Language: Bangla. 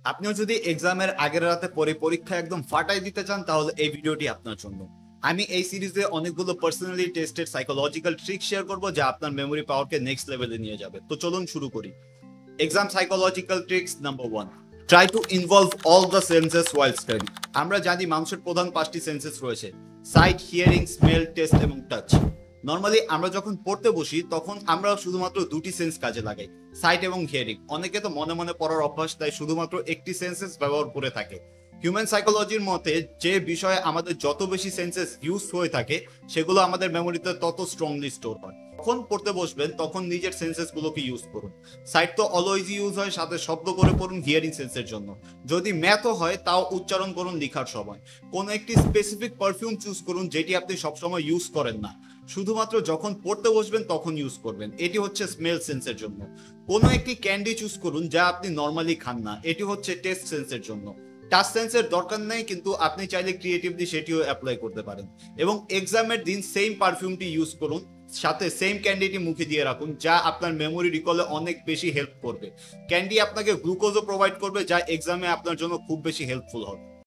আপনিও যদি এক্সামের আগের রাতে পরে পরীক্ষা একদম ফাটাই দিতে চান তাহলে এই ভিডিওটি আপনার জন্য। আমি এই সিরিজে অনেকগুলো personally tested psychological trick share করব যা আপনার মেমোরি পাওয়ারকে নেক্সট লেভেলে নিয়ে যাবে। তো চলুন শুরু করি। Exam psychological tricks number 1, try to involve all the senses while study. আমরা জানি মানুষের প্রধান 5টি সেন্সেস রয়েছে: সাইট, হিয়ারিং, স্মেল, টেস্ট এবং টাচ। নর্মালি আমরা যখন পড়তে বসি তখন আমরা শুধুমাত্র দুটি সেন্স কাজে লাগাই, সাইট এবং হিয়ারিং। অনেকে তো মনে মনে পড়ার অভ্যাস, তাই শুধুমাত্র একটি সেন্সেস ব্যবহার করে থাকে। হিউম্যান সাইকোলজির মতে যে বিষয়ে আমাদের যত বেশি সেন্সেস ইউজ হয়ে থাকে সেগুলো আমাদের মেমোরিতে তত স্ট্রংলি স্টোর হয়। যখন পড়তে বসবেন তখন নিজের সেন্সেস গুলোকে ইউজ করুন। সাইট তো অলওয়েজ ইউজ হয়, সাথে শব্দ করে পড়ুন হিয়ারিং সেন্সের জন্য। যদি ম্যাথও হয় তাও উচ্চারণ করুন লেখার সময়। কোনো একটি স্পেসিফিক পারফিউম চুজ করুন যেটি আপনি সবসময় ইউজ করেন না, শুধুমাত্র যখন পড়তে বসবেন তখন ইউজ করবেন। এটি হচ্ছে স্মেল সেন্সের জন্য। কোনো একটি ক্যান্ডি চুজ করুন যা আপনি নর্মালি খান না, এটি হচ্ছে টেস্ট সেন্সের জন্য। টাচ সেন্সের দরকার নেই, কিন্তু আপনি চাইলে ক্রিয়েটিভলি সেটিও অ্যাপ্লাই করতে পারেন। এবং এক্সামের দিন সেম পারফিউমটি ইউজ করুন, সাথে সেম ক্যান্ডিটি মুখে দিয়ে রাখুন, যা আপনার মেমোরি রিকলে অনেক বেশি হেল্প করবে। ক্যান্ডি আপনাকে গ্লুকোজও প্রোভাইড করবে, যা এক্সামে আপনার জন্য খুব বেশি হেল্পফুল হবে।